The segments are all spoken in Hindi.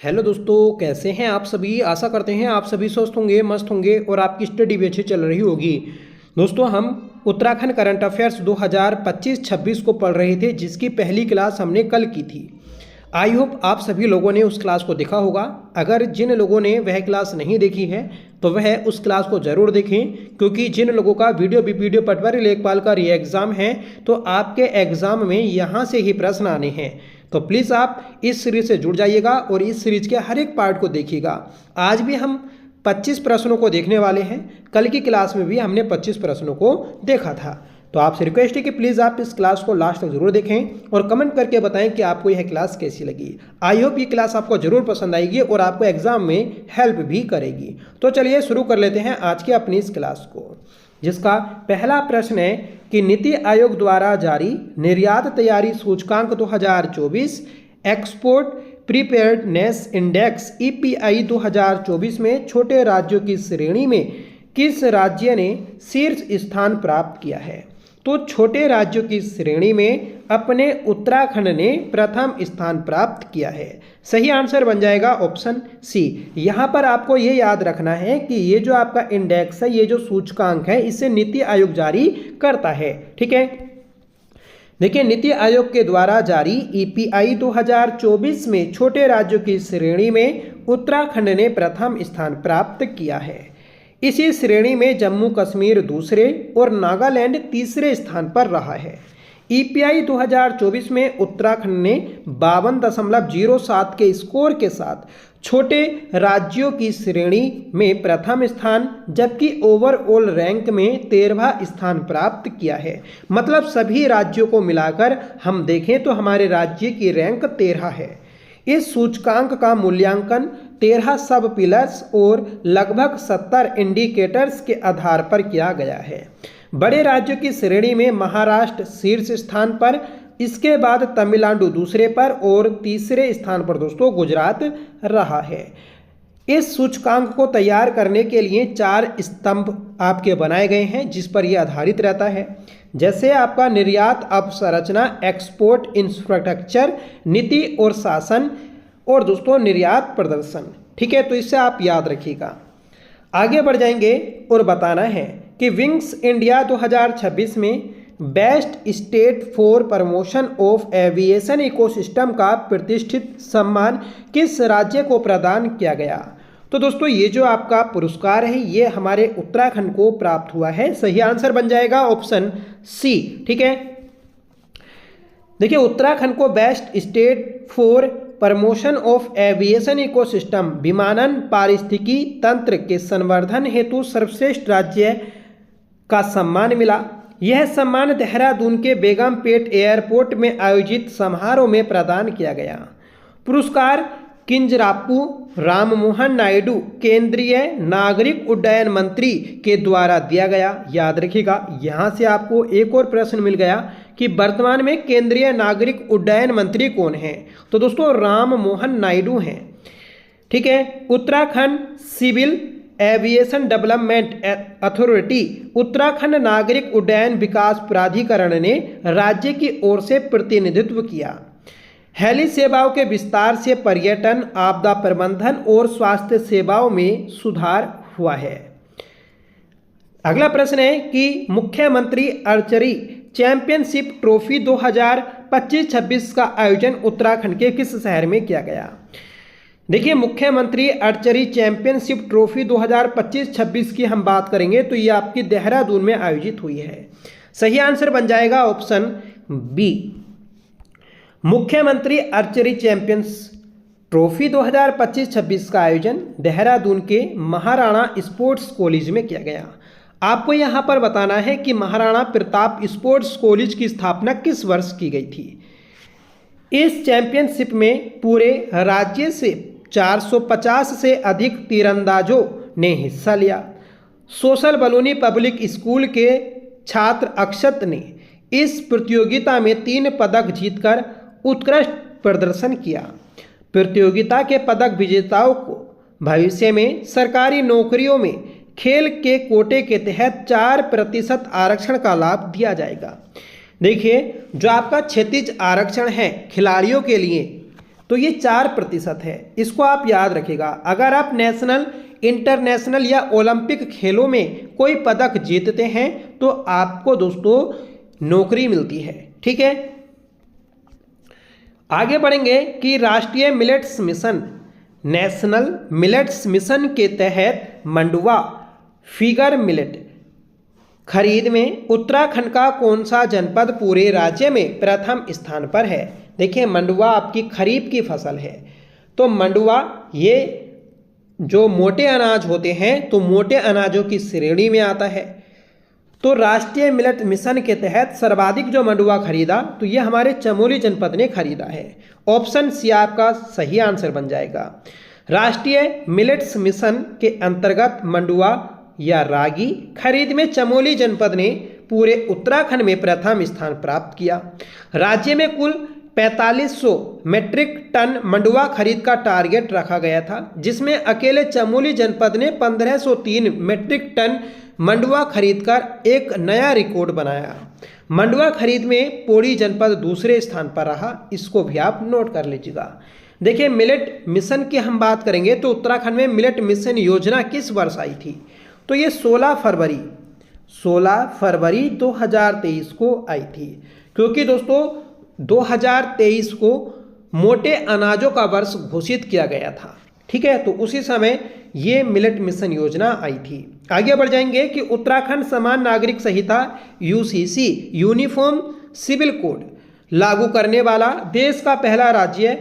हेलो दोस्तों, कैसे हैं आप सभी। आशा करते हैं आप सभी स्वस्थ होंगे, मस्त होंगे और आपकी स्टडी भी अच्छी चल रही होगी। दोस्तों, हम उत्तराखंड करंट अफेयर्स 2025-26 को पढ़ रहे थे, जिसकी पहली क्लास हमने कल की थी। आई होप आप सभी लोगों ने उस क्लास को देखा होगा। अगर जिन लोगों ने वह क्लास नहीं देखी है तो वह उस क्लास को ज़रूर देखें, क्योंकि जिन लोगों का वीडियो पटवारी लेखपाल का री एग्ज़ाम है तो आपके एग्ज़ाम में यहाँ से ही प्रश्न आने हैं। तो प्लीज़ आप इस सीरीज से जुड़ जाइएगा और इस सीरीज के हर एक पार्ट को देखिएगा। आज भी हम 25 प्रश्नों को देखने वाले हैं। कल की क्लास में भी हमने 25 प्रश्नों को देखा था। तो आपसे रिक्वेस्ट है कि प्लीज़ आप इस क्लास को लास्ट तक जरूर देखें और कमेंट करके बताएं कि आपको यह क्लास कैसी लगी। आई होप ये क्लास आपको जरूर पसंद आएगी और आपको एग्जाम में हेल्प भी करेगी। तो चलिए शुरू कर लेते हैं आज की अपनी इस क्लास को, जिसका पहला प्रश्न है कि नीति आयोग द्वारा जारी निर्यात तैयारी सूचकांक 2024 एक्सपोर्ट प्रीपेयर्डनेस इंडेक्स EPI 2024 में छोटे राज्यों की श्रेणी में किस राज्य ने शीर्ष स्थान प्राप्त किया है। तो छोटे राज्यों की श्रेणी में अपने उत्तराखंड ने प्रथम स्थान प्राप्त किया है। सही आंसर बन जाएगा ऑप्शन सी। यहाँ पर आपको ये याद रखना है कि ये जो आपका इंडेक्स है, ये जो सूचकांक है, इसे नीति आयोग जारी करता है। ठीक है, देखिए नीति आयोग के द्वारा जारी EPI 2024 में छोटे राज्यों की श्रेणी में उत्तराखंड ने प्रथम स्थान प्राप्त किया है। इसी श्रेणी में जम्मू कश्मीर दूसरे और नागालैंड तीसरे स्थान पर रहा है। EPI 2024 में उत्तराखंड ने 52.07 के स्कोर के साथ छोटे राज्यों की श्रेणी में प्रथम स्थान, जबकि ओवरऑल रैंक में 13वां स्थान प्राप्त किया है। मतलब सभी राज्यों को मिलाकर हम देखें तो हमारे राज्य की रैंक 13 है। इस सूचकांक का मूल्यांकन 13 सब पिलर्स और लगभग 70 इंडिकेटर्स के आधार पर किया गया है। बड़े राज्यों की श्रेणी में महाराष्ट्र शीर्ष स्थान पर, इसके बाद तमिलनाडु दूसरे पर और तीसरे स्थान पर दोस्तों गुजरात रहा है। इस सूचकांक को तैयार करने के लिए 4 स्तंभ आपके बनाए गए हैं, जिस पर यह आधारित रहता है। जैसे आपका निर्यात अवसंरचना, एक्सपोर्ट इंफ्रास्ट्रक्चर, नीति और शासन, और दोस्तों निर्यात प्रदर्शन। ठीक है, तो इससे आप याद रखिएगा। आगे बढ़ जाएंगे और बताना है कि विंग्स इंडिया 2026 में best state for promotion of aviation ecosystem का प्रतिष्ठित सम्मान किस राज्य को प्रदान किया गया। तो दोस्तों ये जो आपका पुरस्कार है ये हमारे उत्तराखंड को प्राप्त हुआ है। सही आंसर बन जाएगा ऑप्शन सी। ठीक है, देखिए उत्तराखंड को best state for promotion of aviation ecosystem विमानन पारिस्थितिकी तंत्र के संवर्धन हेतु सर्वश्रेष्ठ राज्य का सम्मान मिला। यह सम्मान देहरादून के बेगमपेट एयरपोर्ट में आयोजित समारोह में प्रदान किया गया। पुरस्कार किंजरापू राममोहन नायडू केंद्रीय नागरिक उड्डयन मंत्री के द्वारा दिया गया। याद रखिएगा, यहाँ से आपको एक और प्रश्न मिल गया कि वर्तमान में केंद्रीय नागरिक उड्डयन मंत्री कौन है। तो दोस्तों राममोहन नायडू हैं। ठीक है, Uttarakhand civil aviation development authority Uttarakhand नागरिक उड्डयन विकास प्राधिकरण ने राज्य की ओर से प्रतिनिधित्व किया। हेली सेवाओं के विस्तार से पर्यटन, आपदा प्रबंधन और स्वास्थ्य सेवाओं में सुधार हुआ है। अगला प्रश्न है कि मुख्यमंत्री आर्चरी चैंपियनशिप ट्रॉफी 2025-26 का आयोजन उत्तराखंड के किस शहर में किया गया। देखिए मुख्यमंत्री आर्चरी चैंपियनशिप ट्रॉफी 2025-26 की हम बात करेंगे तो ये आपकी देहरादून में आयोजित हुई है। सही आंसर बन जाएगा ऑप्शन बी। मुख्यमंत्री आर्चरी चैंपियंस ट्रॉफी 2025-26 का आयोजन देहरादून के महाराणा स्पोर्ट्स कॉलेज में किया गया। आपको यहाँ पर बताना है कि महाराणा प्रताप स्पोर्ट्स कॉलेज की स्थापना किस वर्ष की गई थी। इस चैंपियनशिप में पूरे राज्य से 450 से अधिक तीरंदाजों ने हिस्सा लिया। सोशल बलूनी पब्लिक स्कूल के छात्र अक्षत ने इस प्रतियोगिता में 3 पदक जीतकर उत्कृष्ट प्रदर्शन किया। प्रतियोगिता के पदक विजेताओं को भविष्य में सरकारी नौकरियों में खेल के कोटे के तहत 4% आरक्षण का लाभ दिया जाएगा। देखिए जो आपका क्षैतिज आरक्षण है खिलाड़ियों के लिए तो ये 4% है, इसको आप याद रखिएगा। अगर आप नेशनल, इंटरनेशनल या ओलंपिक खेलों में कोई पदक जीतते हैं तो आपको दोस्तों नौकरी मिलती है, ठीक है। आगे बढ़ेंगे कि राष्ट्रीय millets mission, national millets mission के तहत मंडुवा फिगर मिलेट खरीद में उत्तराखंड का कौन सा जनपद पूरे राज्य में प्रथम स्थान पर है। देखिए मंडुवा आपकी खरीफ की फसल है, तो मंडुवा ये जो मोटे अनाज होते हैं तो मोटे अनाजों की श्रेणी में आता है। तो राष्ट्रीय मिलेट मिशन के तहत सर्वाधिक जो मंडुवा खरीदा तो ये हमारे चमोली जनपद ने खरीदा है। ऑप्शन सी आपका सही आंसर बन जाएगा। राष्ट्रीय मिलेट्स मिशन के अंतर्गत मंडुवा या रागी खरीद में चमोली जनपद ने पूरे उत्तराखंड में प्रथम स्थान प्राप्त किया। राज्य में कुल 4500 मीट्रिक टन मंडुवा खरीद का टारगेट रखा गया था, जिसमें अकेले चमोली जनपद ने 1503 मीट्रिक टन मंडुवा खरीदकर एक नया रिकॉर्ड बनाया। मंडुवा खरीद में पौड़ी जनपद दूसरे स्थान पर रहा, इसको भी आप नोट कर लीजिएगा। देखिए मिलेट मिशन की हम बात करेंगे तो उत्तराखंड में मिलेट मिशन योजना किस वर्ष आई थी, तो ये 16 फरवरी 2023 को आई थी, क्योंकि दोस्तों 2023 को मोटे अनाजों का वर्ष घोषित किया गया था, ठीक है। तो उसी समय ये मिलेट मिशन योजना आई थी। आगे बढ़ जाएंगे कि उत्तराखंड समान नागरिक संहिता यूसीसी यूनिफॉर्म सिविल कोड लागू करने वाला देश का पहला राज्य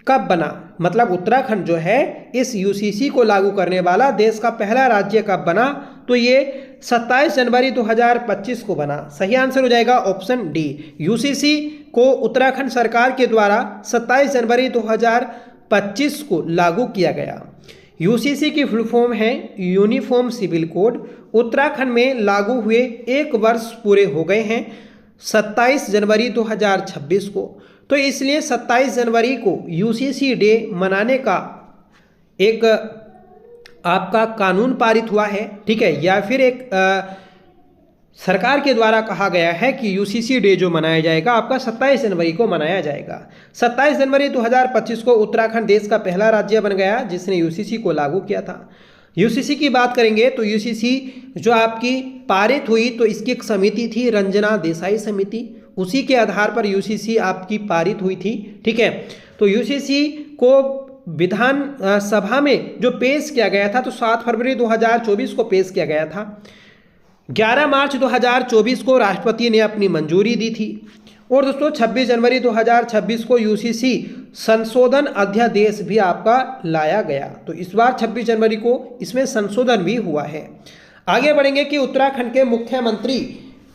कब बना। मतलब उत्तराखंड जो है इस यूसीसी को लागू करने वाला देश का पहला राज्य कब बना, तो ये 27 जनवरी 2025 को बना। सही आंसर हो जाएगा ऑप्शन डी। यूसीसी को उत्तराखंड सरकार के द्वारा 27 जनवरी 2025 को लागू किया गया। यूसीसी की फुल फॉर्म है यूनिफॉर्म सिविल कोड। उत्तराखंड में लागू हुए 1 वर्ष पूरे हो गए हैं 27 जनवरी 2026 को, तो इसलिए 27 जनवरी को यूसीसी डे मनाने का एक आपका कानून पारित हुआ है, ठीक है, या फिर एक सरकार के द्वारा कहा गया है कि यूसीसी डे जो मनाया जाएगा आपका 27 जनवरी को मनाया जाएगा। 27 जनवरी 2025 को उत्तराखंड देश का पहला राज्य बन गया जिसने यूसीसी को लागू किया था। यूसीसी की बात करेंगे तो यूसीसी जो आपकी पारित हुई तो इसकी एक समिति थी रंजना देसाई समिति, उसी के आधार पर यूसीसी आपकी पारित हुई थी, ठीक है। तो यूसीसी को विधान सभा में जो पेश किया गया था तो 7 फरवरी 2024 को पेश किया गया था। 11 मार्च 2024 को राष्ट्रपति ने अपनी मंजूरी दी थी। और दोस्तों 26 जनवरी 2026 को यूसीसी संशोधन अध्यादेश भी आपका लाया गया। तो इस बार 26 जनवरी को इसमें संशोधन भी हुआ है। आगे बढ़ेंगे कि उत्तराखंड के मुख्यमंत्री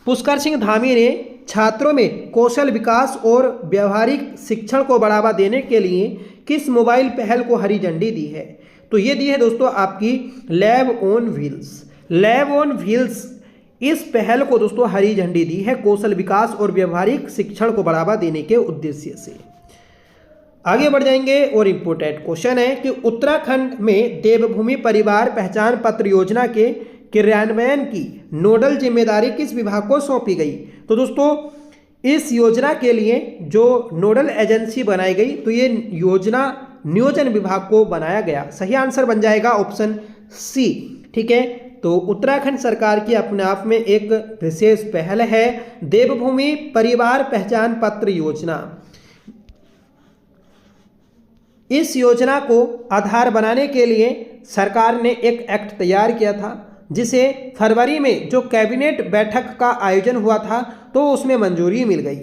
पुष्कर सिंह धामी ने छात्रों में कौशल विकास और व्यावहारिक शिक्षण को बढ़ावा देने के लिए किस मोबाइल पहल को हरी झंडी दी है, तो ये दी है दोस्तों आपकी lab on wheels. Lab on wheels इस पहल को दोस्तों हरी झंडी दी है कौशल विकास और व्यावहारिक शिक्षण को बढ़ावा देने के उद्देश्य से। आगे बढ़ जाएंगे और इम्पोर्टेंट क्वेश्चन है कि उत्तराखंड में देवभूमि परिवार पहचान पत्र योजना के क्रियान्वयन की नोडल जिम्मेदारी किस विभाग को सौंपी गई। तो दोस्तों इस योजना के लिए जो नोडल एजेंसी बनाई गई तो ये योजना नियोजन विभाग को बनाया गया। सही आंसर बन जाएगा ऑप्शन सी, ठीक है। तो उत्तराखंड सरकार की अपने आप में एक विशेष पहल है देवभूमि परिवार पहचान पत्र योजना। इस योजना को आधार बनाने के लिए सरकार ने एक एक्ट तैयार किया था जिसे फरवरी में जो कैबिनेट बैठक का आयोजन हुआ था तो उसमें मंजूरी मिल गई।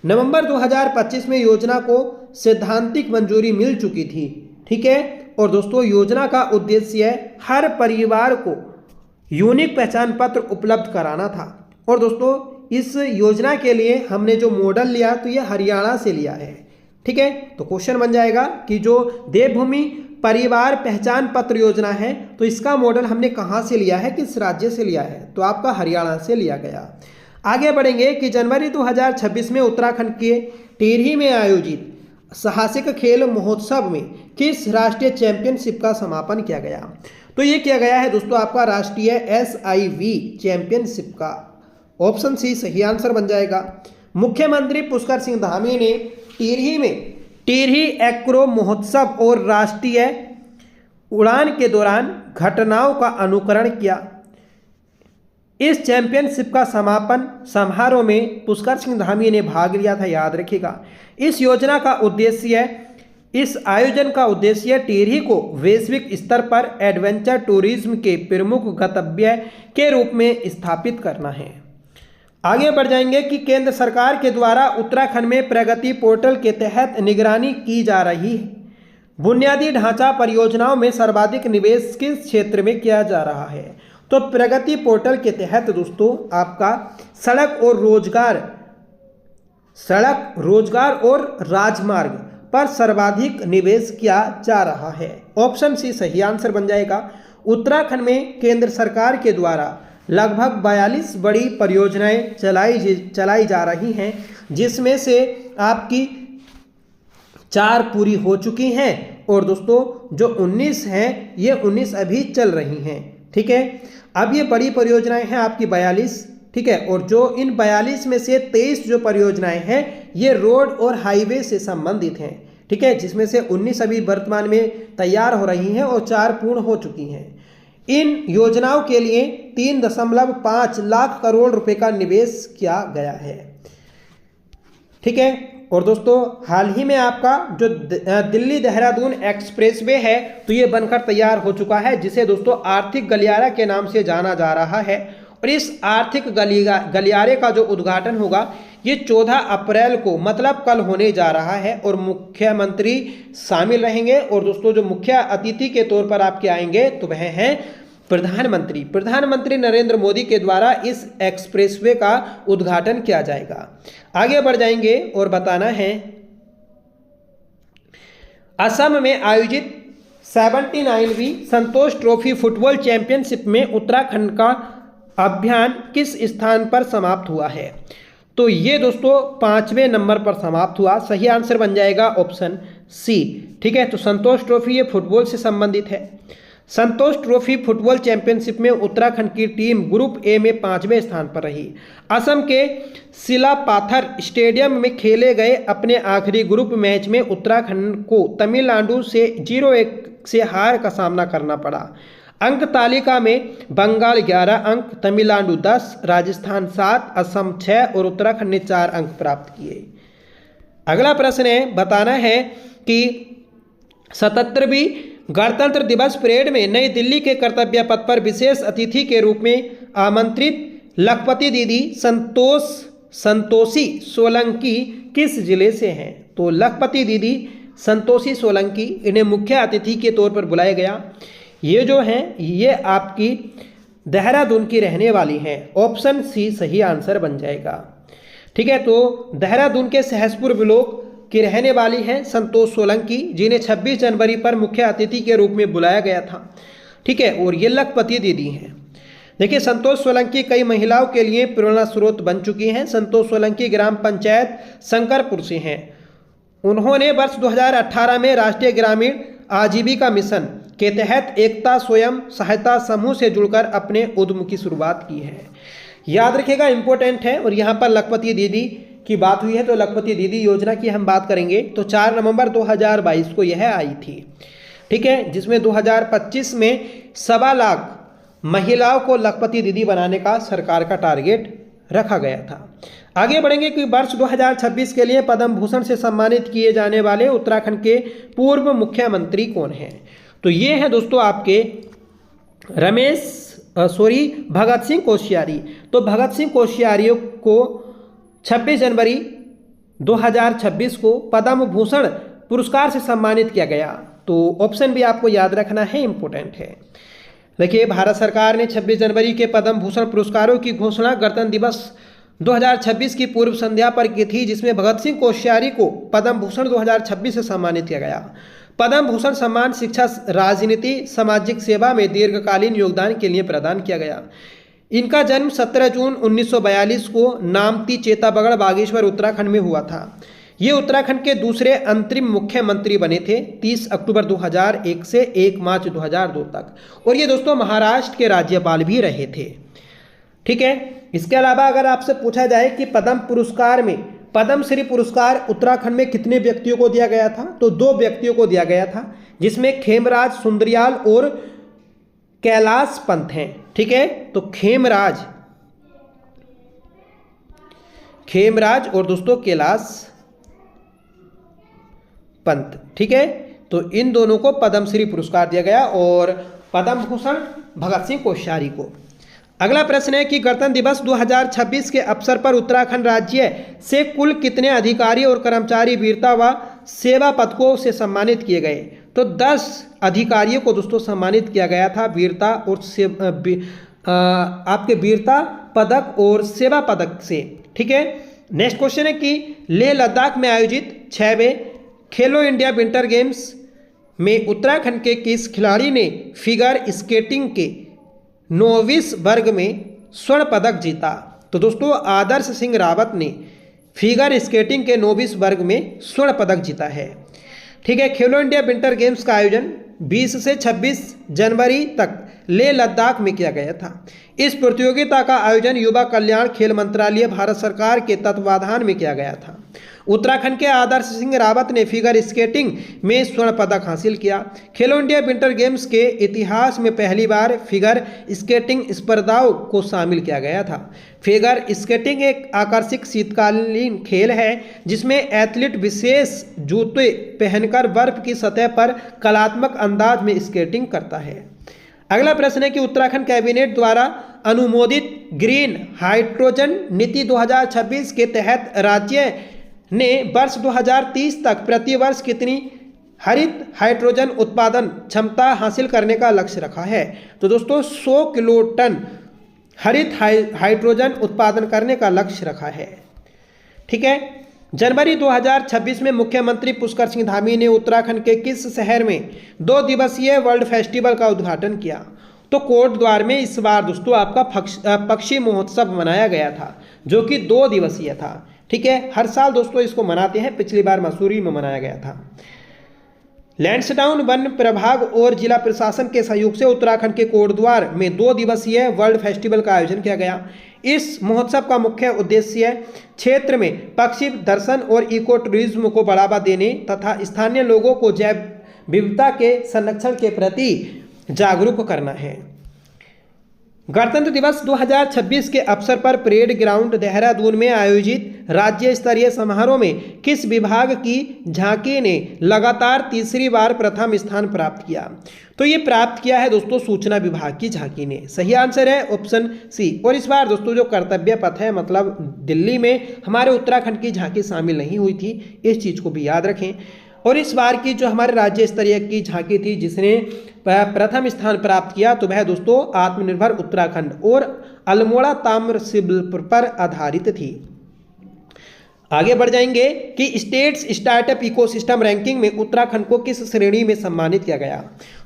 नवंबर 2025 में योजना को सैद्धांतिक मंजूरी मिल चुकी थी, ठीक है। और दोस्तों योजना का उद्देश्य हर परिवार को यूनिक पहचान पत्र उपलब्ध कराना था। और दोस्तों इस योजना के लिए हमने जो मॉडल लिया तो ये हरियाणा से लिया है, ठीक है। तो क्वेश्चन बन जाएगा कि जो देवभूमि परिवार पहचान पत्र योजना है तो इसका मॉडल हमने कहाँ से लिया है, किस राज्य से लिया है, तो आपका हरियाणा से लिया गया। आगे बढ़ेंगे कि जनवरी 2026 में उत्तराखंड के टिहरी में आयोजित साहसिक खेल महोत्सव में किस राष्ट्रीय चैंपियनशिप का समापन किया गया। तो ये किया गया है दोस्तों आपका राष्ट्रीय SIV चैंपियनशिप का। ऑप्शन सी सही आंसर बन जाएगा। मुख्यमंत्री पुष्कर सिंह धामी ने टिहरी में टिहरी एग्रो महोत्सव और राष्ट्रीय उड़ान के दौरान घटनाओं का अनुकरण किया। इस चैंपियनशिप का समापन समारोह में पुष्कर सिंह धामी ने भाग लिया था, याद रखिएगा। इस आयोजन का उद्देश्य टिहरी को वैश्विक स्तर पर एडवेंचर टूरिज्म के प्रमुख गंतव्य के रूप में स्थापित करना है। आगे बढ़ जाएंगे कि केंद्र सरकार के द्वारा उत्तराखंड में प्रगति पोर्टल के तहत निगरानी की जा रही है। बुनियादी ढांचा परियोजनाओं में सर्वाधिक निवेश किस क्षेत्र में किया जा रहा है? तो प्रगति पोर्टल के तहत दोस्तों आपका सड़क रोजगार और राजमार्ग पर सर्वाधिक निवेश किया जा रहा है। ऑप्शन सी सही आंसर बन जाएगा। उत्तराखंड में केंद्र सरकार के द्वारा लगभग 42 बड़ी परियोजनाएं चलाई जा रही हैं, जिसमें से आपकी 4 पूरी हो चुकी हैं और दोस्तों जो 19 हैं ये 19 अभी चल रही हैं। ठीक है, अब ये बड़ी परियोजनाएं हैं आपकी 42, ठीक है, और जो इन 42 में से 23 जो परियोजनाएं हैं ये रोड और हाईवे से संबंधित हैं। ठीक है, जिसमें से 19 अभी वर्तमान में तैयार हो रही हैं और 4 पूर्ण हो चुकी हैं। इन योजनाओं के लिए 3.5 लाख करोड़ रुपए का निवेश किया गया है। ठीक है, और दोस्तों हाल ही में आपका जो दिल्ली देहरादून एक्सप्रेसवे है तो ये बनकर तैयार हो चुका है, जिसे दोस्तों आर्थिक गलियारा के नाम से जाना जा रहा है। और इस आर्थिक गलियारे का जो उद्घाटन होगा ये 14 अप्रैल को मतलब कल होने जा रहा है और मुख्यमंत्री शामिल रहेंगे। और दोस्तों जो मुख्य अतिथि के तौर पर आपके आएंगे तो वह हैं प्रधानमंत्री नरेंद्र मोदी के द्वारा इस एक्सप्रेसवे का उद्घाटन किया जाएगा। आगे बढ़ जाएंगे और बताना है असम में आयोजित 79वीं संतोष ट्रॉफी फुटबॉल चैंपियनशिप में उत्तराखंड का अभियान किस स्थान पर समाप्त हुआ है? तो ये दोस्तों 5वें नंबर पर समाप्त हुआ। सही आंसर बन जाएगा ऑप्शन सी। ठीक है, तो संतोष ट्रॉफी ये फुटबॉल से संबंधित है। संतोष ट्रॉफी फुटबॉल चैंपियनशिप में उत्तराखंड की टीम ग्रुप ए में 5वें स्थान पर रही। असम के सिलापाथर स्टेडियम में खेले गए अपने आखिरी ग्रुप मैच में उत्तराखंड को तमिलनाडु से 0-1 से हार का सामना करना पड़ा। अंक तालिका में बंगाल 11 अंक, तमिलनाडु 10, राजस्थान 7, असम 6 और उत्तराखंड ने 4 अंक प्राप्त किए। अगला प्रश्न है, बताना है कि 77वीं गणतंत्र दिवस परेड में नई दिल्ली के कर्तव्य पथ पर विशेष अतिथि के रूप में आमंत्रित लखपति दीदी संतोषी सोलंकी किस जिले से हैं? तो लखपति दीदी संतोषी सोलंकी इन्हें मुख्य अतिथि के तौर पर बुलाया गया। ये जो हैं ये आपकी देहरादून की रहने वाली हैं। ऑप्शन सी सही आंसर बन जाएगा। ठीक है, तो देहरादून के सहसपुर ब्लॉक की रहने वाली हैं संतोष सोलंकी, जिन्हें 26 जनवरी पर मुख्य अतिथि के रूप में बुलाया गया था। ठीक है, और ये लखपति दीदी हैं। देखिए संतोष सोलंकी कई महिलाओं के लिए प्रेरणा स्रोत बन चुकी हैं। संतोष सोलंकी ग्राम पंचायत शंकरपुर से हैं। उन्होंने वर्ष 2018 में राष्ट्रीय ग्रामीण आजीविका मिशन के तहत एकता स्वयं सहायता समूह से जुड़कर अपने उद्यम की शुरुआत की है। याद रखिएगा, इंपॉर्टेंट है। और यहाँ पर लखपति दीदी की बात हुई है तो लखपति दीदी योजना की हम बात करेंगे तो 4 नवंबर 2022 को यह आई थी। ठीक है, जिसमें 2025 में 1.25 लाख महिलाओं को लखपति दीदी बनाने का सरकार का टारगेट रखा गया था। आगे बढ़ेंगे कि वर्ष 2026 के लिए पद्म भूषण से सम्मानित किए जाने वाले उत्तराखंड के पूर्व मुख्यमंत्री कौन हैं? तो ये हैं दोस्तों आपके भगत सिंह कोश्यारी। तो भगत सिंह कोश्यारी को 26 जनवरी 2026 को पद्म भूषण पुरस्कार से सम्मानित किया गया। तो ऑप्शन भी आपको याद रखना है, इंपॉर्टेंट है। देखिए भारत सरकार ने 26 जनवरी के पद्म भूषण पुरस्कारों की घोषणा गणतंत्र दिवस 2026 की पूर्व संध्या पर की थी, जिसमें भगत सिंह कोश्यारी को पद्म भूषण 2026 से सम्मानित किया गया। पद्म भूषण सम्मान शिक्षा, राजनीति, सामाजिक सेवा में दीर्घकालीन योगदान के लिए प्रदान किया गया। इनका जन्म 17 जून 1942 को नामती चेताबगढ़ बागेश्वर उत्तराखंड में हुआ था। ये उत्तराखंड के दूसरे अंतरिम मुख्यमंत्री बने थे 30 अक्टूबर 2001 से 1 मार्च 2002 तक। और ये दोस्तों महाराष्ट्र के राज्यपाल भी रहे थे। ठीक है, इसके अलावा अगर आपसे पूछा जाए कि पद्म पुरस्कार में पद्मश्री पुरस्कार उत्तराखंड में कितने व्यक्तियों को दिया गया था? तो 2 व्यक्तियों को दिया गया था, जिसमें खेमराज सुंदरियाल और कैलाश पंत हैं। ठीक है, तो खेमराज और दोस्तों कैलाश पंत। ठीक है, तो इन दोनों को पद्मश्री पुरस्कार दिया गया और पद्म भूषण भगत सिंह कोश्यारी को। अगला प्रश्न है कि गणतंत्र दिवस 2026 के अवसर पर उत्तराखंड राज्य से कुल कितने अधिकारी और कर्मचारी वीरता व सेवा पदकों से सम्मानित किए गए? तो 10 अधिकारियों को दोस्तों सम्मानित किया गया था वीरता और आपके वीरता पदक और सेवा पदक से। ठीक है, नेक्स्ट क्वेश्चन है कि लेह लद्दाख में आयोजित 6वें खेलो इंडिया विंटर गेम्स में उत्तराखंड के किस खिलाड़ी ने फिगर स्केटिंग के नोविस वर्ग में स्वर्ण पदक जीता? तो दोस्तों आदर्श सिंह रावत ने फिगर स्केटिंग के नोविस वर्ग में स्वर्ण पदक जीता है। ठीक है, खेलो इंडिया विंटर गेम्स का आयोजन 20 से 26 जनवरी तक लेह लद्दाख में किया गया था। इस प्रतियोगिता का आयोजन युवा कल्याण खेल मंत्रालय भारत सरकार के तत्वाधान में किया गया था। उत्तराखंड के आदर्श सिंह रावत ने फिगर स्केटिंग में स्वर्ण पदक हासिल किया। खेलो इंडिया विंटर गेम्स के इतिहास में पहली बार फिगर स्केटिंग स्पर्धाओं को शामिल किया गया था। फिगर स्केटिंग एक आकर्षक शीतकालीन खेल है जिसमें एथलीट विशेष जूते पहनकर बर्फ की सतह पर कलात्मक अंदाज में स्केटिंग करता है। अगला प्रश्न है कि उत्तराखंड कैबिनेट द्वारा अनुमोदित ग्रीन हाइड्रोजन नीति 2026 के तहत राज्य ने वर्ष 2030 तक प्रति वर्ष कितनी हरित हाइड्रोजन उत्पादन क्षमता हासिल करने का लक्ष्य रखा है? तो दोस्तों 100 किलोटन हरित हाइड्रोजन उत्पादन करने का लक्ष्य रखा है। ठीक है, जनवरी 2026 में मुख्यमंत्री पुष्कर सिंह धामी ने उत्तराखंड के किस शहर में 2 दिवसीय वर्ल्ड फेस्टिवल का उद्घाटन किया? तो कोटद्वार में इस बार दोस्तों आपका पक्षी महोत्सव मनाया गया था जो कि 2 दिवसीय था। ठीक है, हर साल दोस्तों इसको मनाते हैं, पिछली बार मसूरी में मनाया गया था। लैंसडाउन वन प्रभाग और जिला प्रशासन के सहयोग से उत्तराखंड के कोटद्वार में 2 दिवसीय वर्ल्ड फेस्टिवल का आयोजन किया गया। इस महोत्सव का मुख्य उद्देश्य क्षेत्र में पक्षी दर्शन और इको टूरिज्म को बढ़ावा देने तथा स्थानीय लोगों को जैव विविधता के संरक्षण के प्रति जागरूक करना है। गणतंत्र दिवस 2026 के अवसर पर परेड ग्राउंड देहरादून में आयोजित राज्य स्तरीय समारोह में किस विभाग की झांकी ने लगातार तीसरी बार प्रथम स्थान प्राप्त किया? तो ये प्राप्त किया है दोस्तों सूचना विभाग की झांकी ने। सही आंसर है ऑप्शन सी। और इस बार दोस्तों जो कर्तव्य पथ है मतलब दिल्ली में हमारे उत्तराखंड की झांकी शामिल नहीं हुई थी, इस चीज़ को भी याद रखें। और इस बार की जो हमारे राज्य स्तरीय की झांकी थी जिसने प्रथम स्थान प्राप्त किया तो वह दोस्तों आत्मनिर्भर उत्तराखंड और अल्मोड़ा ताम्र शिल्प पर आधारित थी। आगे बढ़ जाएंगे कि स्टेट्स स्टार्टअप इकोसिस्टम रैंकिंग में उत्तराखंड को किस श्रेणी में सम्मानित किया गया?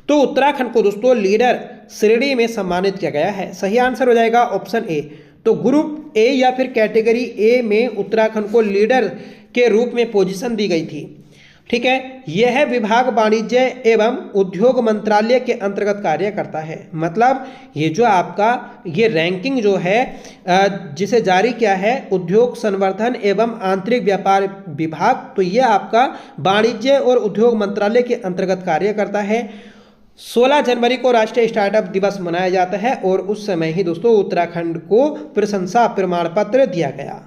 तो उत्तराखंड को दोस्तों लीडर श्रेणी में सम्मानित किया गया है। सही आंसर हो जाएगा ऑप्शन ए। तो ग्रुप ए या फिर कैटेगरी ए में उत्तराखंड को लीडर के रूप में पोजीशन दी गई थी। ठीक है, यह विभाग वाणिज्य एवं उद्योग मंत्रालय के अंतर्गत कार्य करता है। मतलब ये जो आपका ये रैंकिंग जो है जिसे जारी किया है उद्योग संवर्धन एवं आंतरिक व्यापार विभाग, तो ये आपका वाणिज्य और उद्योग मंत्रालय के अंतर्गत कार्य करता है। 16 जनवरी को राष्ट्रीय स्टार्टअप दिवस मनाया जाता है और उस समय ही दोस्तों उत्तराखंड को प्रशंसा प्रमाण पत्र दिया गया।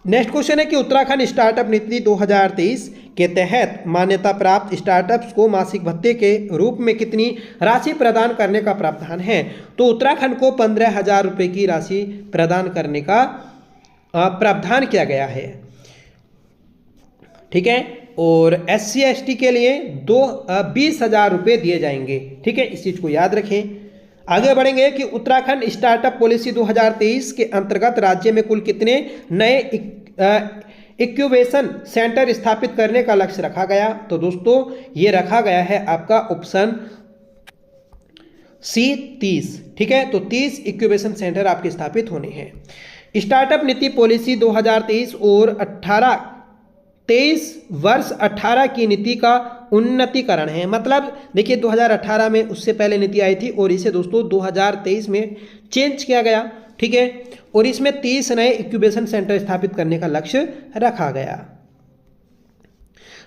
नेक्स्ट क्वेश्चन है कि उत्तराखंड स्टार्टअप नीति 2023 के तहत मान्यता प्राप्त स्टार्टअप्स को मासिक भत्ते के रूप में कितनी राशि प्रदान करने का प्रावधान है? तो उत्तराखंड को 15,000 रुपये की राशि प्रदान करने का प्रावधान किया गया है। ठीक है, और SC ST के लिए 20,000 रुपये दिए जाएंगे। ठीक है, इस चीज़ को याद रखें। आगे बढ़ेंगे कि उत्तराखंड स्टार्टअप पॉलिसी 2023 के अंतर्गत राज्य में कुल कितने नए इंक्यूबेशन सेंटर स्थापित करने का लक्ष्य रखा गया? तो दोस्तों ये रखा गया है आपका ऑप्शन सी 30। ठीक है, तो 30 इंक्यूबेशन सेंटर आपके स्थापित होने हैं। स्टार्टअप नीति पॉलिसी 2023 और 23 वर्ष 18 की नीति का उन्नतीकरण है। मतलब देखिए 2018 में उससे पहले नीति आई थी और इसे दोस्तों 2023 में चेंज किया गया। ठीक है, और इसमें 30 नए इंक्यूबेशन सेंटर स्थापित करने का लक्ष्य रखा गया।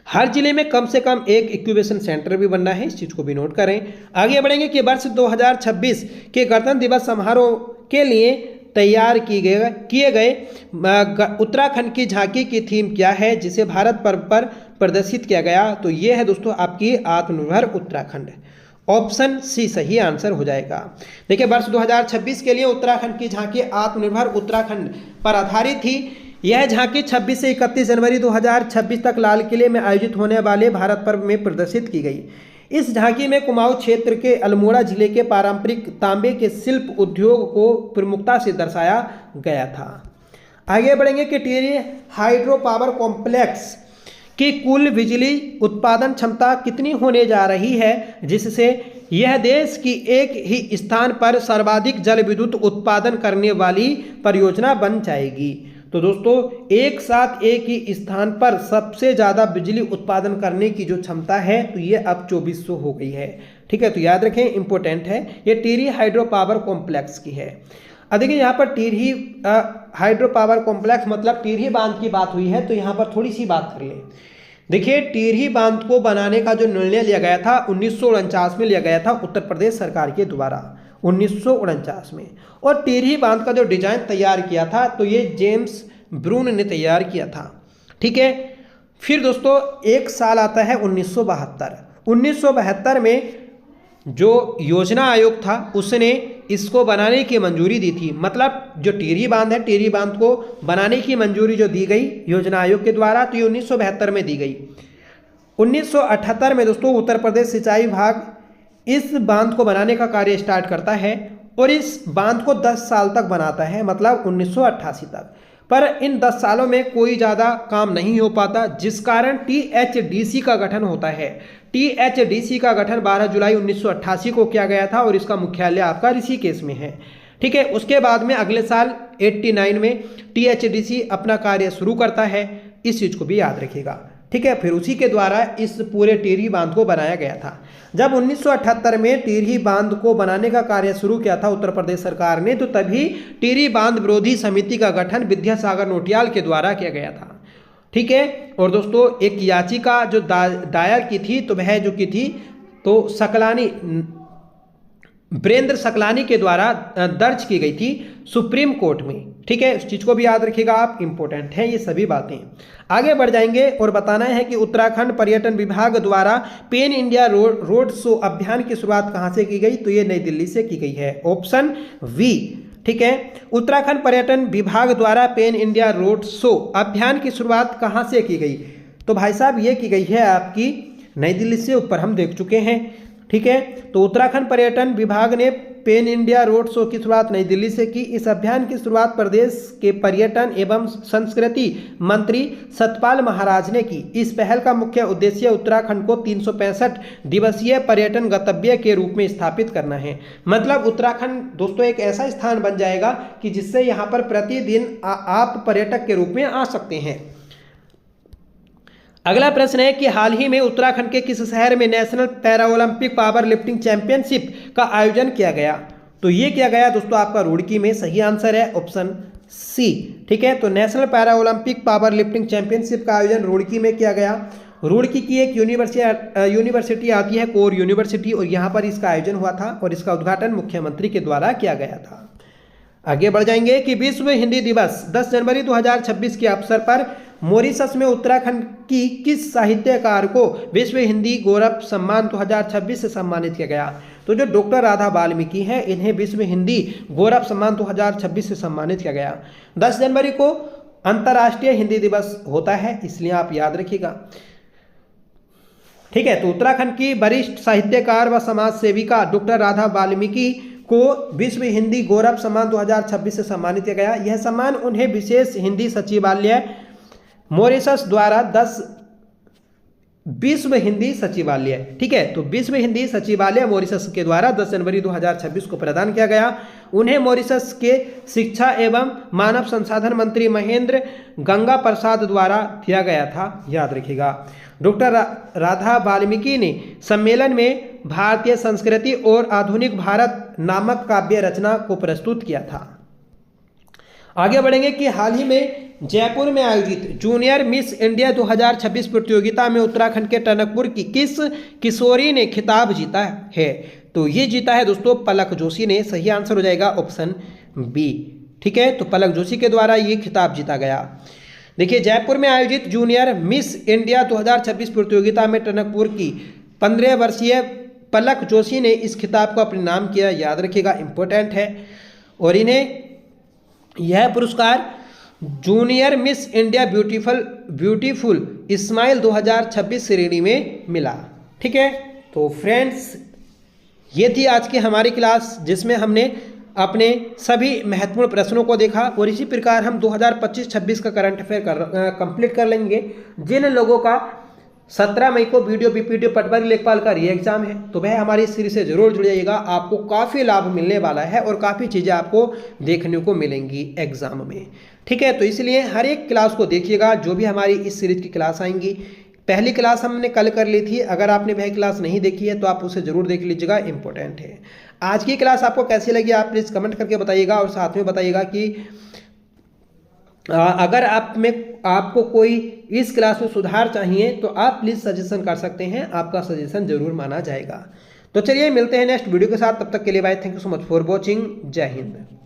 हर जिले में कम से कम एक इंक्यूबेशन सेंटर भी बनना है, इस चीज को भी नोट करें। आगे बढ़ेंगे कि वर्ष 2026 के गणतंत्र दिवस समारोह के लिए तैयार किए गए उत्तराखंड की झांकी की थीम क्या है जिसे भारत पर्व पर प्रदर्शित किया गया? तो ये है दोस्तों आपकी आत्मनिर्भर उत्तराखंड। ऑप्शन सी सही आंसर हो जाएगा। देखिए वर्ष 2026 के लिए उत्तराखंड की झांकी आत्मनिर्भर उत्तराखंड पर आधारित थी। यह झांकी 26 से 31 जनवरी 2026 तक लाल किले में आयोजित होने वाले भारत पर्व में प्रदर्शित की गई। इस झांकी में कुमाऊं क्षेत्र के अल्मोड़ा जिले के पारंपरिक तांबे के शिल्प उद्योग को प्रमुखता से दर्शाया गया था। आगे बढ़ेंगे कि टिहरी हाइड्रो पावर कॉम्प्लेक्स की कुल बिजली उत्पादन क्षमता कितनी होने जा रही है जिससे यह देश की एक ही स्थान पर सर्वाधिक जल विद्युत उत्पादन करने वाली परियोजना बन जाएगी। तो दोस्तों एक साथ एक ही स्थान पर सबसे ज़्यादा बिजली उत्पादन करने की जो क्षमता है तो ये अब 2400 हो गई है। ठीक है, तो याद रखें, इंपॉर्टेंट है, ये टिहरी हाइड्रो पावर कॉम्प्लेक्स की है। अब देखिए यहाँ पर टिहरी हाइड्रो पावर कॉम्प्लेक्स मतलब टिहरी बांध की बात हुई है, तो यहाँ पर थोड़ी सी बात कर लें। देखिए टिहरी बांध को बनाने का जो निर्णय लिया गया था 1949 में लिया गया था उत्तर प्रदेश सरकार के द्वारा 1949 में, और टिहरी बांध का जो डिजाइन तैयार किया था तो ये जेम्स ब्रून ने तैयार किया था। ठीक है, फिर दोस्तों एक साल आता है 1972 में जो योजना आयोग था उसने इसको बनाने की मंजूरी दी थी। मतलब जो टिहरी बांध है, टिहरी बांध को बनाने की मंजूरी जो दी गई योजना आयोग के द्वारा तो ये 1972 में दी गई। 1978 में दोस्तों उत्तर प्रदेश सिंचाई विभाग इस बांध को बनाने का कार्य स्टार्ट करता है और इस बांध को 10 साल तक बनाता है, मतलब 1988 तक। पर इन 10 सालों में कोई ज़्यादा काम नहीं हो पाता, जिस कारण THDC का गठन होता है। THDC का गठन 12 जुलाई 1988 को किया गया था और इसका मुख्यालय आपका ऋषिकेश में है। ठीक है, उसके बाद में अगले साल 89 में THDC अपना कार्य शुरू करता है, इस चीज़ को भी याद रखिएगा। ठीक है, फिर उसी के द्वारा इस पूरे टिहरी बांध को बनाया गया था। जब 1978 में टिहरी बांध को बनाने का कार्य शुरू किया था उत्तर प्रदेश सरकार ने, तो तभी टिहरी बांध विरोधी समिति का गठन विद्यासागर नोटियाल के द्वारा किया गया था। ठीक है, और दोस्तों एक याचिका जो दायर की थी तो वह जो की थी तो वीरेंद्र सकलानी के द्वारा दर्ज की गई थी सुप्रीम कोर्ट में। ठीक है, इस चीज़ को भी याद रखिएगा आप, इंपॉर्टेंट है ये सभी बातें। आगे बढ़ जाएंगे और बताना है कि उत्तराखंड पर्यटन विभाग द्वारा पेन इंडिया रोड शो अभियान की शुरुआत कहाँ से की गई? तो ये नई दिल्ली से की गई है, ऑप्शन वी। ठीक है, उत्तराखंड पर्यटन विभाग द्वारा पेन इंडिया रोड शो अभियान की शुरुआत कहाँ से की गई? तो भाई साहब ये की गई है आपकी नई दिल्ली से, ऊपर हम देख चुके हैं। ठीक है, तो उत्तराखंड पर्यटन विभाग ने पेन इंडिया रोड शो की शुरुआत नई दिल्ली से की। इस अभियान की शुरुआत प्रदेश के पर्यटन एवं संस्कृति मंत्री सतपाल महाराज ने की। इस पहल का मुख्य उद्देश्य उत्तराखंड को 365 दिवसीय पर्यटन गंतव्य के रूप में स्थापित करना है। मतलब उत्तराखंड दोस्तों एक ऐसा स्थान बन जाएगा कि जिससे यहाँ पर प्रतिदिन आप पर्यटक के रूप में आ सकते हैं। अगला प्रश्न है कि हाल ही में उत्तराखंड के किस शहर में national para Olympic power lifting championship का आयोजन किया गया? तो ये किया गया दोस्तों आपका रुड़की में, सही आंसर है ऑप्शन सी। ठीक है, तो national para Olympic power lifting championship का आयोजन रुड़की में किया गया। रुड़की की एक यूनिवर्सिटी आती है, कोर यूनिवर्सिटी, और यहाँ पर इसका आयोजन हुआ था और इसका उद्घाटन मुख्यमंत्री के द्वारा किया गया था। आगे बढ़ जाएंगे कि विश्व हिंदी दिवस 10 जनवरी 2026 के अवसर पर मॉरिशस में उत्तराखंड की किस साहित्यकार को विश्व हिंदी गौरव सम्मान 2026 से सम्मानित किया गया? तो जो डॉक्टर राधा वाल्मीकि हैं इन्हें विश्व हिंदी गौरव सम्मान 2026 से सम्मानित किया गया। 10 जनवरी को अंतर्राष्ट्रीय हिंदी दिवस होता है, इसलिए आप याद रखिएगा। ठीक है, तो उत्तराखंड की वरिष्ठ साहित्यकार व समाज सेविका डॉक्टर राधा वाल्मीकि को विश्व हिंदी गौरव सम्मान 2026 से सम्मानित किया गया। यह सम्मान उन्हें विशेष हिंदी सचिवालय मॉरिशस द्वारा 10 विश्व हिंदी सचिवालय, ठीक है, तो विश्व हिंदी सचिवालय मॉरिशस के द्वारा 10 जनवरी 2026 को प्रदान किया गया। उन्हें मॉरिशस के शिक्षा एवं मानव संसाधन मंत्री महेंद्र गंगा प्रसाद द्वारा दिया गया था, याद रखिएगा। डॉक्टर राधा वाल्मीकि ने सम्मेलन में भारतीय संस्कृति और आधुनिक भारत नामक काव्य रचना को प्रस्तुत किया था। आगे बढ़ेंगे कि हाल ही में जयपुर में आयोजित जूनियर मिस इंडिया 2026 प्रतियोगिता में उत्तराखंड के टनकपुर की किस किशोरी ने खिताब जीता है? तो ये जीता है दोस्तों पलक जोशी ने। सही आंसर हो जाएगा ऑप्शन बी। ठीक है, तो पलक जोशी के द्वारा ये खिताब जीता गया। देखिए, जयपुर में आयोजित जूनियर मिस इंडिया 2026 प्रतियोगिता में टनकपुर की 15 वर्षीय पलक जोशी ने इस खिताब को अपने नाम किया। याद रखिएगा, इंपॉर्टेंट है। और इन्हें यह पुरस्कार junior miss India beautiful smile 2026 श्रेणी में मिला। ठीक है, तो फ्रेंड्स ये थी आज की हमारी क्लास, जिसमें हमने अपने सभी महत्वपूर्ण प्रश्नों को देखा और इसी प्रकार हम 2025-26 का करंट अफेयर कंप्लीट कर लेंगे। जिन लोगों का 17 मई को वीडियो बीपीडीओ पटवारी लेखपाल का री एग्जाम है तो वह हमारी इस सीरीज से जरूर जुड़ जाइएगा। आपको काफ़ी लाभ मिलने वाला है और काफ़ी चीज़ें आपको देखने को मिलेंगी एग्जाम में। ठीक है, तो इसलिए हर एक क्लास को देखिएगा, जो भी हमारी इस सीरीज की क्लास आएंगी। पहली क्लास हमने कल कर ली थी, अगर आपने वह क्लास नहीं देखी है तो आप उसे जरूर देख लीजिएगा, इंपॉर्टेंट है। आज की क्लास आपको कैसी लगी आप प्लीज़ कमेंट करके बताइएगा और साथ में बताइएगा कि अगर आपको कोई इस क्लास में सुधार चाहिए तो आप प्लीज़ सजेशन कर सकते हैं, आपका सजेशन जरूर माना जाएगा। तो चलिए मिलते हैं नेक्स्ट वीडियो के साथ, तब तक के लिए bye. Thank you so much for watching. जय हिंद।